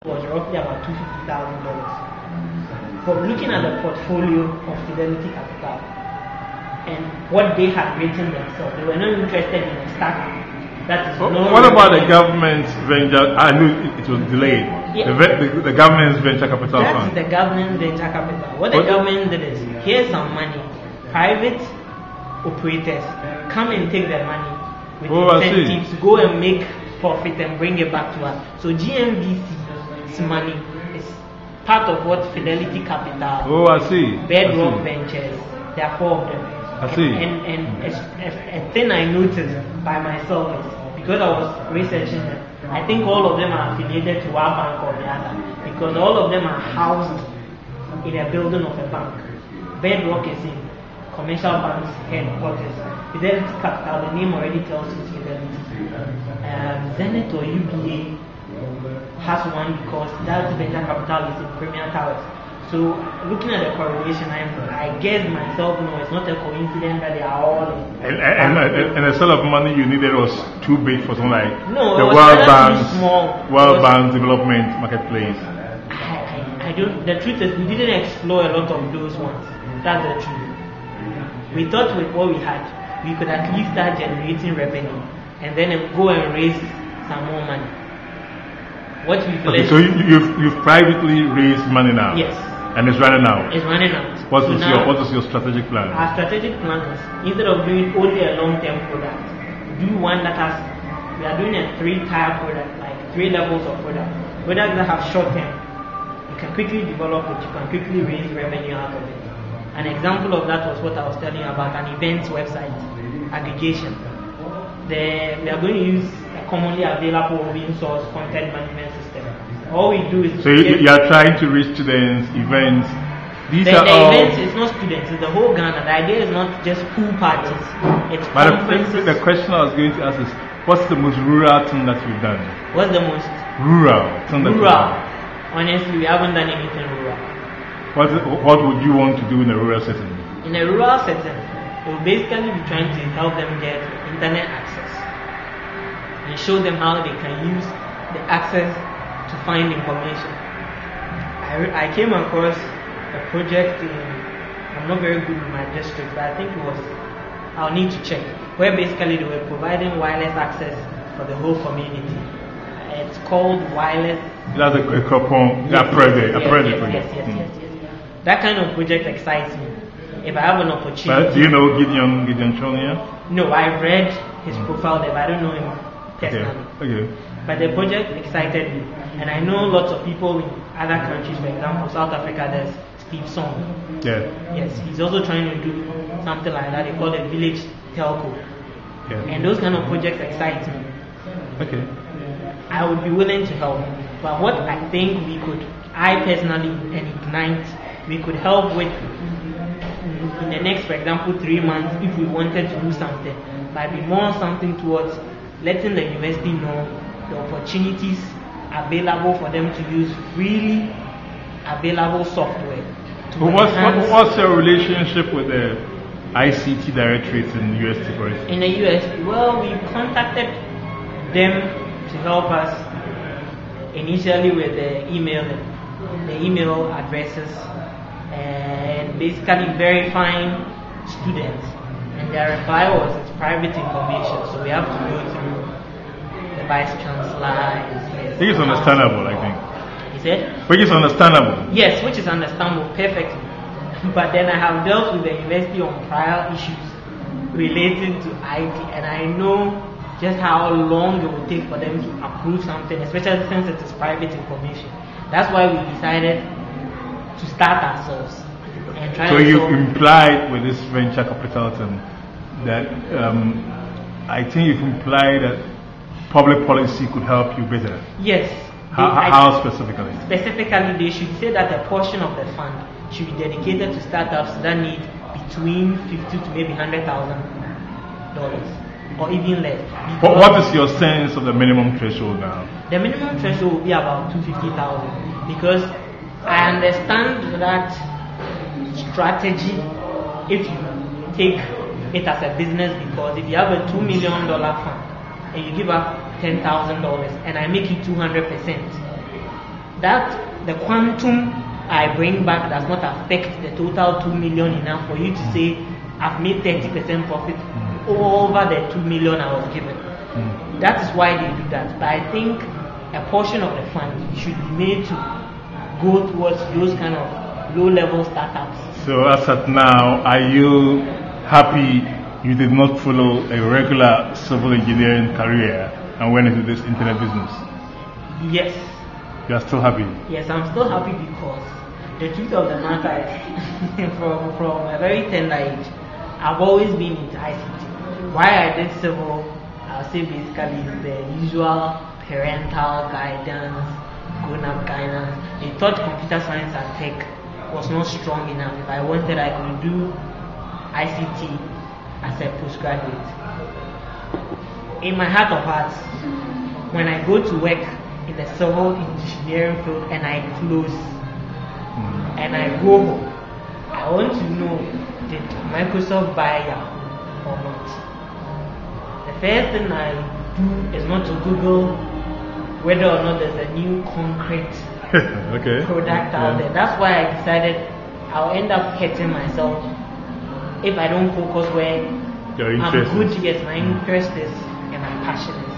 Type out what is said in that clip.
was roughly about $250,000. But looking at the portfolio of Fidelity Capital and what they had written themselves, they were not interested in a startup. That is what about the government's venture? I knew it was delayed. Yeah. The government's venture capital fund. That's the government's venture capital. What the government did is, here's some money. Private operators come and take their money with incentives, go and make profit and bring it back to us. So GMVC's money is part of what Fidelity Capital, Bedrock Ventures, there are 4 of them. I see. And a thing I noticed by myself is, because I was researching them, I think all of them are affiliated to one bank or the other, because all of them are housed in a building of a bank. Bedrock is in Commercial Bank's headquarters. Fidelity Capital, the name already tells you it's Fidelity. Zenith or UBA has one because that venture capital is in Premier Towers. So looking at the correlation, I guess myself, it's not a coincidence that they are all in. And the sort of money you needed was too big for something like the World Bank's development marketplace. I don't. The truth is, we didn't explore a lot of those ones. That's the truth. We thought with what we had, we could at least start generating revenue, and then go and raise some more money. What we so you've privately raised money now. Yes. And it's running out. It's running out. What is your strategic plan? Our strategic plan is, instead of doing only a long-term product, do one that has. We are doing a 3-tier product, like 3 levels of product. Products that have short-term, you can quickly develop it. You can quickly raise revenue out of it. An example of that was what I was telling you about, an events website aggregation. We are going to use a commonly available open source content management system. All we do is... So you are trying to reach students, events. The events is not students, it's the whole Ghana. The idea is not just pool parties. It's conferences. The question I was going to ask is, what's the most rural thing that you've done? What's the most? Rural thing that you've done? Honestly, we haven't done anything rural. What would you want to do in a rural setting? In a rural setting, we'll basically be trying to help them get internet access and show them how they can use the access to find information. I came across a project I'm not very good with my district, but I think it was, I'll need to check, where basically they were providing wireless access for the whole community. It's called wireless. That's a project. Yes. That kind of project excites me. If I have an opportunity. But do you know Gideon Chonia? No, I've read his profile there, but I don't know him personally. Okay. But the project excited me, and I know lots of people in other countries. For example, South Africa, there's Steve Song. Yeah. Yes, he's also trying to do something like that. They call it village telco. Yeah. And those kind of projects excite me. Okay. I would be willing to help. But what I think I personally, and Ignite, we could help with in the next, for example, 3 months, if we wanted to do something, might be more something towards letting the university know the opportunities available for them to use freely available software. What's your relationship with the ICT directorates in the US, for instance? In the US, well, we contacted them to help us initially with the email addresses and basically verifying students. And their reply was, it's private information, so we have to go through the vice chancellor. I think it's understandable, I think. Is it? Which is understandable. Yes, which is understandable perfectly. But then I have dealt with the university on prior issues relating to IT, and I know just how long it will take for them to approve something, especially since it is private information. That's why we decided to start ourselves and try. So you've implied with this venture capital thing that I think you've implied that public policy could help you better. Yes. How specifically? Specifically, they should say that a portion of the fund should be dedicated to startups that need between $50,000 to maybe $100,000, or even less. But what is your sense of the minimum threshold now? The minimum threshold will be about $250,000, because I understand that strategy if you take it as a business, because if you have a $2 million fund and you give up $10,000 and I make it 200%, that the quantum I bring back does not affect the total 2 million enough for you to say I've made 30% profit over the 2 million I was given. That is why they do that. But I think a portion of the fund should be made to go towards those kind of low-level startups. So as at now, are you happy you did not follow a regular civil engineering career and went into this internet business? Yes. You are still happy? Yes, I'm still happy because the truth of the matter is, from a very tender age, I've always been into ICT. Why I did civil, I'll say basically is the usual parental guidance, grown-up guidance. They thought computer science and tech was not strong enough. If I wanted, I could do ICT as a postgraduate. In my heart of hearts, when I go to work in the civil engineering field and I close and I go home, I want to know, did Microsoft buy Yahoo or not? The first thing I do is not to Google whether or not there's a new concrete product out there. That's why I decided I'll end up hurting myself if I don't focus where I'm good. Yes, my interest is and my passion is.